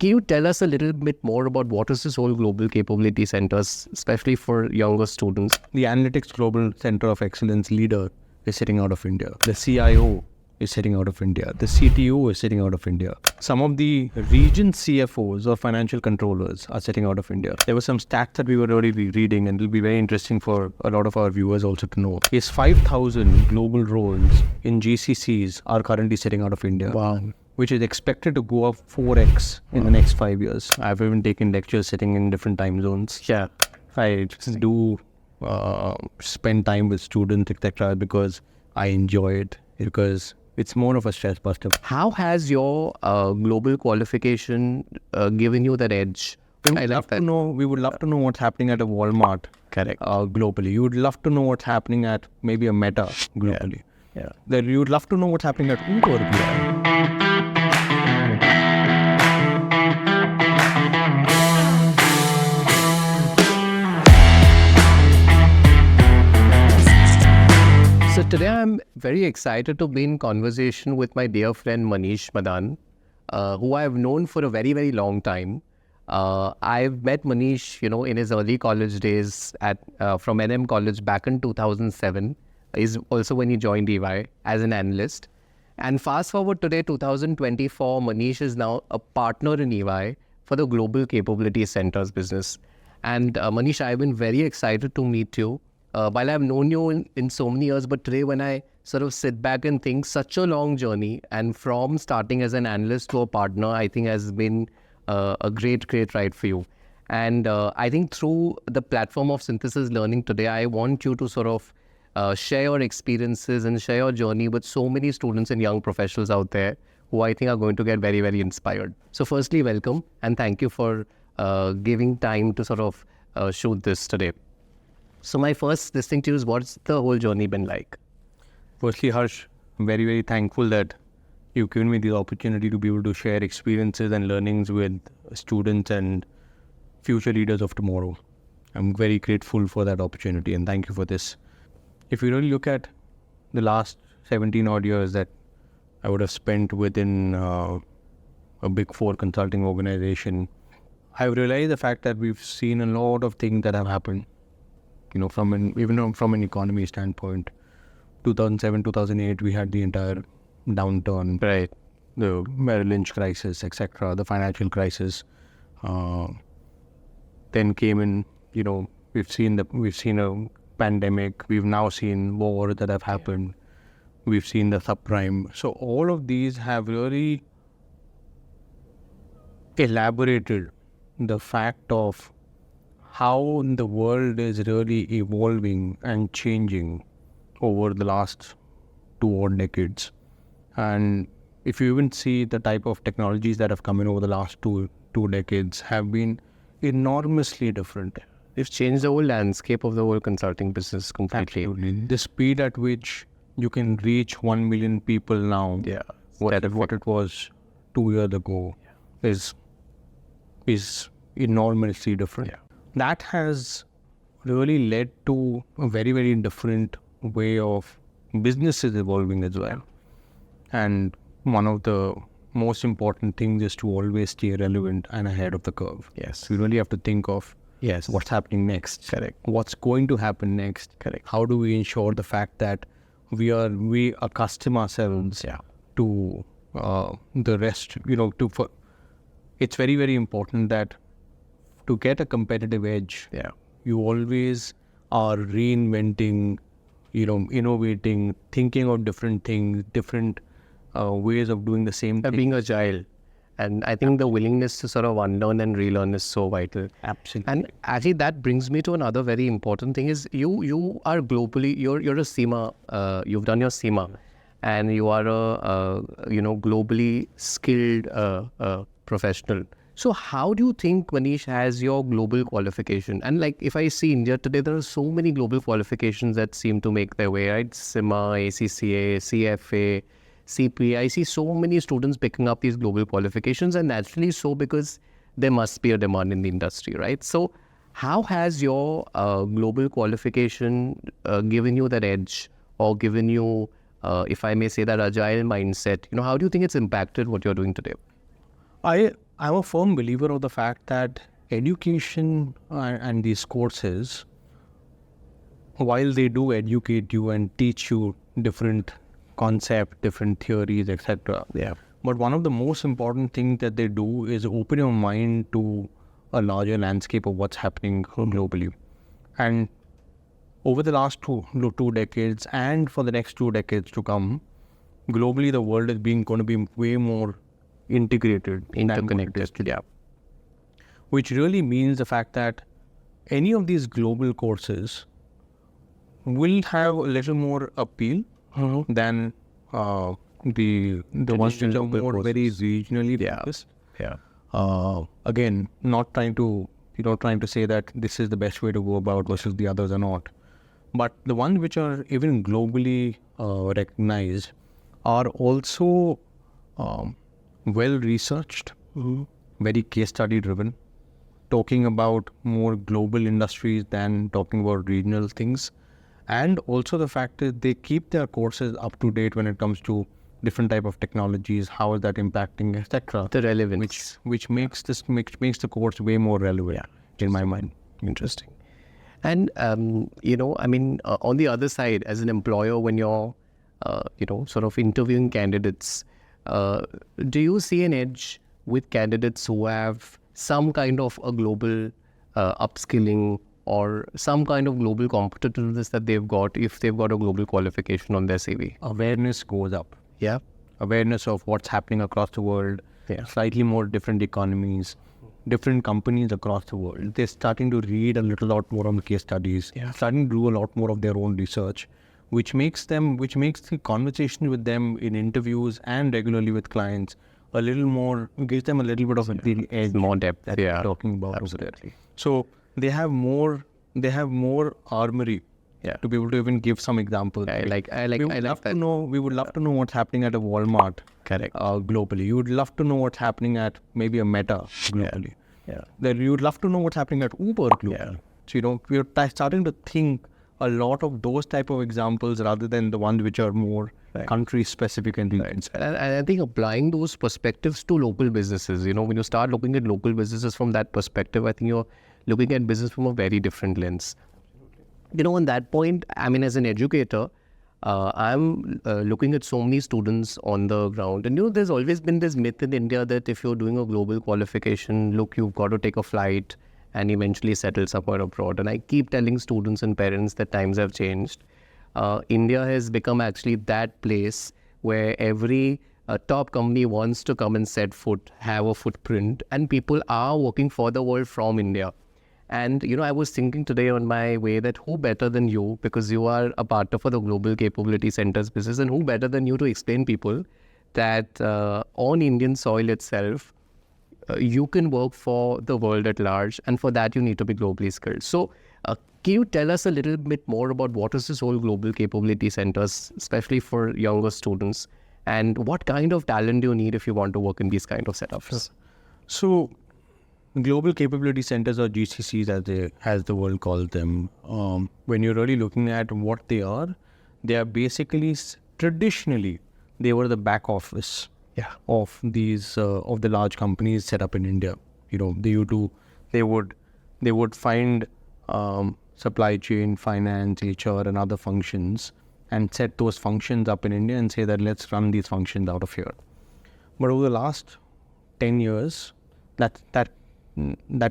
Can you tell us a little bit more about what is this whole Global Capability Centers, especially for younger students? The Analytics Global Center of Excellence leader is sitting out of India. The CIO is sitting out of India. The CTO is sitting out of India. Some of the region CFOs or financial controllers are sitting out of India. There were some stats that we were already reading, and it will be very interesting for a lot of our viewers also to know. Is 5,000 global roles in GCCs are currently sitting out of India. Wow. Which is expected to go up 4x in the next 5 years. I've even taken lectures sitting in different time zones. Yeah. I do spend time with students, etc., because I enjoy it, because it's more of a stress buster. How has your global qualification given you that edge? We would love to know what's happening at a Walmart. Correct. Globally. You would love to know what's happening at maybe a Meta globally. Yeah. Then you would love to know what's happening at Uber globally. So today I'm very excited to be in conversation with my dear friend Manish Madan, who I've known for a very, very long time. I've met Manish, in his early college days from NM College back in 2007. Is also when he joined EY as an analyst. And fast forward today, 2024, Manish is now a partner in EY for the Global Capability Centers business. And Manish, I've been very excited to meet you. While I've known you in so many years, but today when I sort of sit back and think, such a long journey, and from starting as an analyst to a partner, I think has been a great, great ride for you. And I think through the platform of synthesis learning today, I want you to sort of share your experiences and share your journey with so many students and young professionals out there who I think are going to get very, very inspired. So firstly, welcome, and thank you for giving time to sort of shoot this today. So my first listening to you is, what's the whole journey been like? Firstly, Harsh, I'm very, very thankful that you've given me the opportunity to be able to share experiences and learnings with students and future leaders of tomorrow. I'm very grateful for that opportunity, and thank you for this. If you really look at the last 17 odd years that I would have spent within a big four consulting organization, I've realized the fact that we've seen a lot of things that have happened. From an economy standpoint, 2007, 2008, we had the entire downturn, Right. the Merrill Lynch crisis, etc., the financial crisis. Then came in, we've seen a pandemic. We've now seen wars that have happened. We've seen the subprime. So all of these have really elaborated the fact of how the world is really evolving and changing over the last 2 odd decades. And if you even see the type of technologies that have come in over the last two decades have been enormously different. It's changed the whole landscape of the whole consulting business completely. Absolutely. The speed at which you can reach 1 million people now, what it was 2 years ago, is enormously different. Yeah. That has really led to a very, very different way of businesses evolving as well. And one of the most important things is to always stay relevant and ahead of the curve. Yes. You really have to think of what's happening next. Correct. What's going to happen next. Correct. How do we ensure the fact that we accustom ourselves to the rest, it's very, very important that to get a competitive edge, you always are reinventing, innovating, thinking of different things, different ways of doing the same thing. Being agile. And I think the willingness to sort of unlearn and relearn is so vital. Absolutely. And actually that brings me to another very important thing is you are globally, you're a CIMA, you've done your CIMA, and you are a globally skilled professional. So how do you think Manish has your global qualification? And like if I see India today, there are so many global qualifications that seem to make their way, right? CIMA, ACCA, CFA, CPA. I see so many students picking up these global qualifications, and naturally so, because there must be a demand in the industry, right? So how has your global qualification given you that edge, or given you, if I may say, that agile mindset? How do you think it's impacted what you're doing today? I I'm a firm believer of the fact that education and these courses, while they do educate you and teach you different concepts, different theories, etc. Yeah. But one of the most important things that they do is open your mind to a larger landscape of what's happening globally. And over the last two decades and for the next 2 decades to come, globally the world is going to be way more integrated, Interconnected. Yeah. which really means the fact that any of these global courses will have a little more appeal than the ones which are more very regionally focused. Yeah. Again, not trying to say that this is the best way to go about versus the others are not, but the ones which are even globally recognized are also well researched, very case study driven, talking about more global industries than talking about regional things. And also the fact that they keep their courses up to date when it comes to different type of technologies, how is that impacting, etc. The relevance. Which makes the course way more relevant in my mind. Interesting. And, on the other side, as an employer, when you're, sort of interviewing candidates, do you see an edge with candidates who have some kind of a global upskilling or some kind of global competitiveness that they've got if they've got a global qualification on their CV? Awareness goes up. Yeah. Awareness of what's happening across the world, slightly more different economies, different companies across the world. They're starting to read a lot more on the case studies, starting to do a lot more of their own research, which makes the conversation with them in interviews and regularly with clients a little more, gives them a little bit of the edge, more depth that we're talking about. Absolutely. So they have more armory to be able to even give some examples. I like that. We would love to know what's happening at a Walmart. Correct. Globally. You would love to know what's happening at maybe a Meta globally. Then you would love to know what's happening at Uber globally. So, we're starting to think a lot of those type of examples rather than the ones which are more country specific and region specific. And I think applying those perspectives to local businesses, when you start looking at local businesses from that perspective, I think you're looking at business from a very different lens. On that point, as an educator, I'm looking at so many students on the ground. And, there's always been this myth in India that if you're doing a global qualification, look, you've got to take a flight and eventually settle somewhere abroad. And I keep telling students and parents that times have changed. India has become actually that place where every top company wants to come and set foot, have a footprint, and people are working for the world from India. And, I was thinking today on my way that who better than you, because you are a part of the Global Capability Centers business, and who better than you to explain people that on Indian soil itself, you can work for the world at large, and for that you need to be globally skilled. So can you tell us a little bit more about what is this whole Global Capability Centers, especially for younger students, and what kind of talent do you need if you want to work in these kind of setups? So Global Capability Centers, or GCCs as the world calls them, when you're really looking at what they are basically, traditionally, they were the back office of these of the large companies set up in India. They would find supply chain, finance, HR, and other functions, and set those functions up in India and say that let's run these functions out of here. But over the last 10 years, that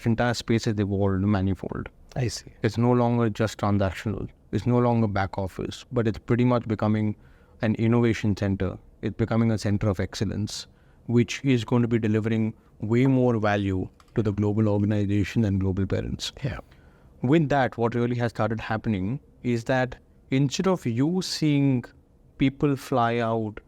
entire space has evolved manifold. I see. It's no longer just transactional. It's no longer back office, but it's pretty much becoming an innovation center. It's becoming a center of excellence, which is going to be delivering way more value to the global organization and global parents. With that, what really has started happening is that instead of you seeing people fly out,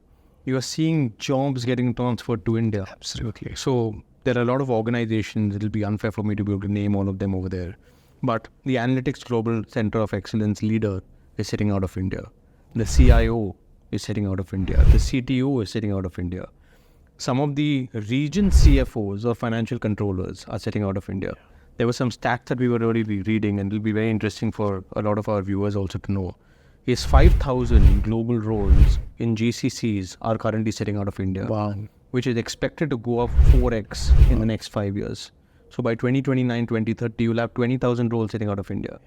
you are seeing jobs getting transferred to India. Absolutely. So there are a lot of organizations, it'll be unfair for me to be able to name all of them over there. But the Analytics Global Center of Excellence leader is sitting out of India. The CIO is sitting out of India. The CTO is sitting out of India. Some of the region CFOs or financial controllers are sitting out of India. There were some stats that we were already reading, and it'll be very interesting for a lot of our viewers also to know. Is 5,000 global roles in GCCs are currently sitting out of India. Wow. which is expected to go up 4x in the next 5 years. So by 2029, 2030, you'll have 20,000 roles sitting out of India.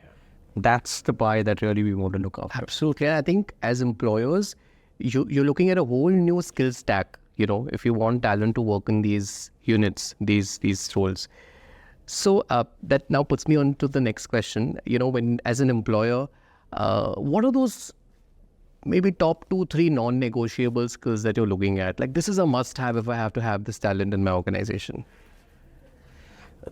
That's the pie that really we want to look after. Absolutely. And I think as employers, you're looking at a whole new skill stack, if you want talent to work in these units, these roles. So that now puts me on to the next question. When as an employer, what are those maybe top 2-3 non-negotiable skills that you're looking at? Like, this is a must-have if I have to have this talent in my organization.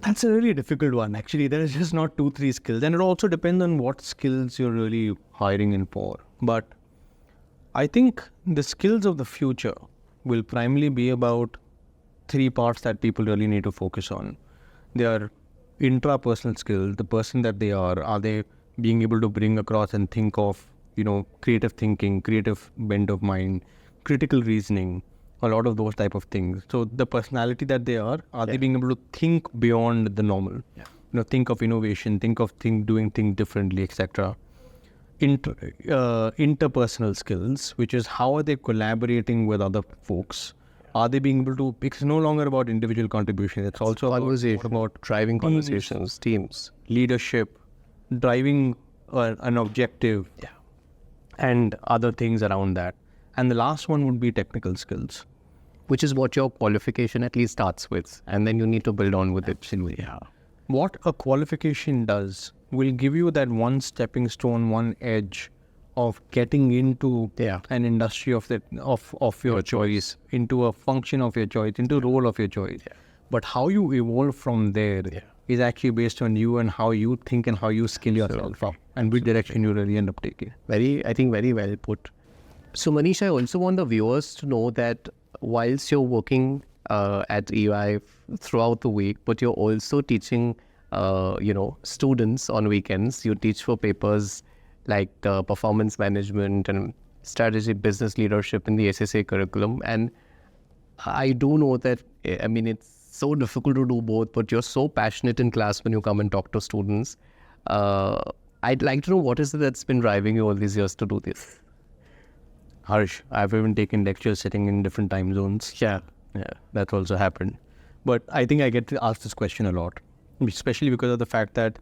That's a really difficult one. Actually, there is just not 2-3 skills. And it also depends on what skills you're really hiring in for. But I think the skills of the future will primarily be about 3 parts that people really need to focus on. They are intrapersonal skills, the person that they are they being able to bring across and think of, creative thinking, creative bent of mind, critical reasoning, a lot of those type of things. So the personality that they are they being able to think beyond the normal? Think of innovation, think of doing things differently, etc. Interpersonal skills, which is how are they collaborating with other folks? Are they being able to? It's no longer about individual contribution. It's also about driving conversations, teams, leadership, driving an objective, and other things around that. And the last one would be technical skills, which is what your qualification at least starts with, and then you need to build on with it. Yeah. What a qualification does will give you that one stepping stone, one edge of getting into an industry of your choice, into a function of your choice, into a role of your choice. But how you evolve from there is actually based on you and how you think and how you skill yourself up and which direction you really end up taking. I think very well put. So Manish, I also want the viewers to know that whilst you're working at EY throughout the week, but you're also teaching, students on weekends. You teach for papers like performance management and strategic business leadership in the ACCA curriculum. And I do know that, it's so difficult to do both, but you're so passionate in class when you come and talk to students. I'd like to know what is it that's been driving you all these years to do this? Harsh, I've even taken lectures sitting in different time zones. Yeah, that's also happened. But I think I get to ask this question a lot, especially because of the fact that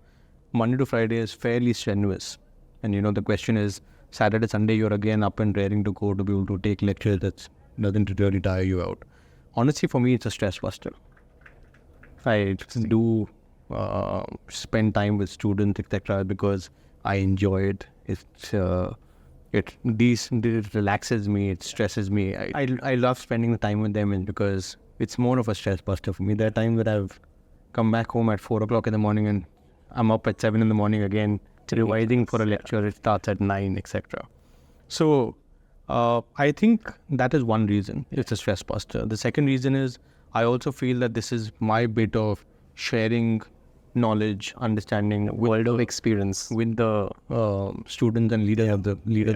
Monday to Friday is fairly strenuous. And the question is, Saturday, Sunday, you're again up and raring to go to be able to take lectures that doesn't really tire you out. Honestly, for me, it's a stress buster. I do spend time with students, etc., because I enjoy it. It relaxes me, it stresses me. I love spending the time with them, and because it's more of a stress buster for me. There are times that I've come back home at 4 o'clock in the morning and I'm up at 7 in the morning again, revising for a lecture. It starts at 9, etc. So I think that is one reason. It's a stress buster. The second reason is I also feel that this is my bit of sharing knowledge, understanding, world of experience with the students and leaders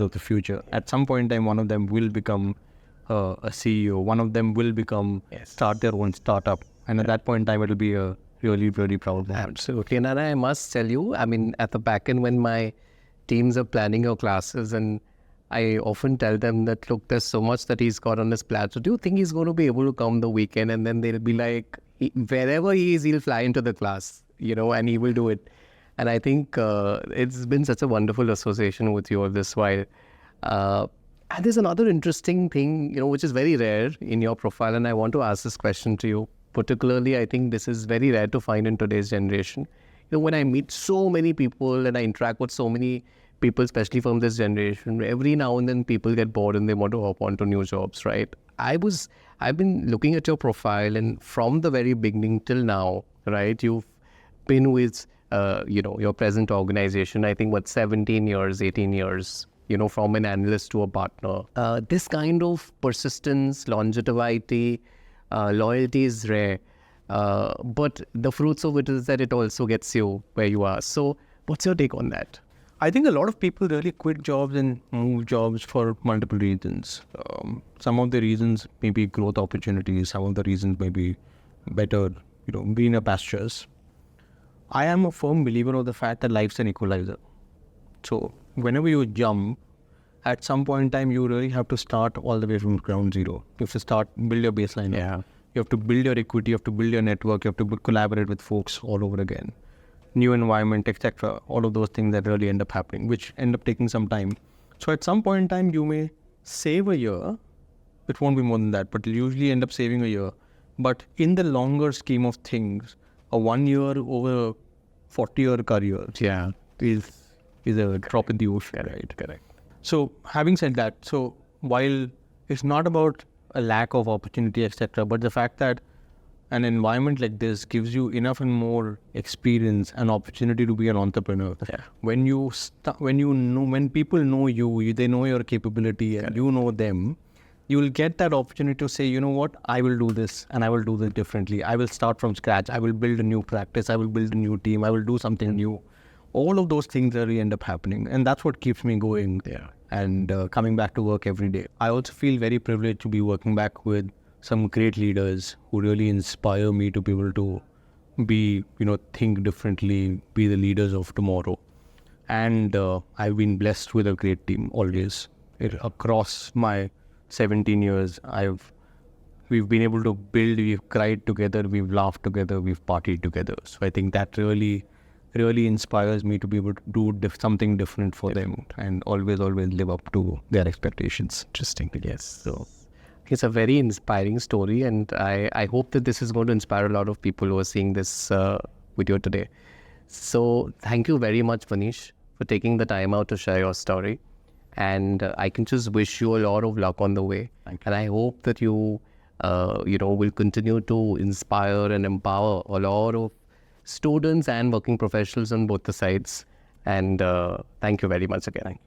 of the future. At some point in time, one of them will become a CEO. One of them will start their own startup, and at that point in time, it will be a really, really proud moment. Absolutely. And I must tell you, at the back end, when my teams are planning your classes, and I often tell them that, look, there's so much that he's got on his plate. So do you think he's going to be able to come the weekend? And then they'll be like, wherever he is, he'll fly into the class, and he will do it. And I think it's been such a wonderful association with you all this while. And there's another interesting thing, which is very rare in your profile. And I want to ask this question to you. Particularly, I think this is very rare to find in today's generation. When I meet so many people and I interact with so many people, especially from this generation, every now and then people get bored and they want to hop onto new jobs, right? I've been looking at your profile, and from the very beginning till now, right, you've been with, your present organization, I think, 17 years, 18 years, from an analyst to a partner. This kind of persistence, longevity, loyalty is rare, but the fruits of it is that it also gets you where you are. So what's your take on that? I think a lot of people really quit jobs and move jobs for multiple reasons. Some of the reasons may be growth opportunities. Some of the reasons may be better, greener pastures. I am a firm believer of the fact that life's an equalizer. So whenever you jump at some point in time, you really have to start all the way from ground zero. You have to build your baseline. Yeah. You have to build your equity, you have to build your network, you have to collaborate with folks all over again. New environment, etc. All of those things that really end up happening, which end up taking some time. So at some point in time, you may save a year. It won't be more than that, but you'll usually end up saving a year. But in the longer scheme of things, a 1 year over a 40-year career is a drop in the ocean, right? Correct. So having said that, so while it's not about a lack of opportunity, etc., but the fact that an environment like this gives you enough and more experience and opportunity to be an entrepreneur. Yeah. When people know you, they know your capability, and you know them, you will get that opportunity to say, you know what, I will do this and I will do this differently. I will start from scratch. I will build a new practice. I will build a new team. I will do something new. All of those things really end up happening. And that's what keeps me going there and coming back to work every day. I also feel very privileged to be working back with some great leaders who really inspire me to be able to be, think differently, be the leaders of tomorrow. And I've been blessed with a great team always. Across my 17 years, we've been able to build, we've cried together, we've laughed together, we've partied together. So I think that really inspires me to be able to do something different for them and always live up to their expectations. Interesting. Yes. So it's a very inspiring story, and I hope that this is going to inspire a lot of people who are seeing this video today. So thank you very much, Manish, for taking the time out to share your story. And I can just wish you a lot of luck on the way. Thank you. And I hope that you, will continue to inspire and empower a lot of students and working professionals on both the sides. And thank you very much again.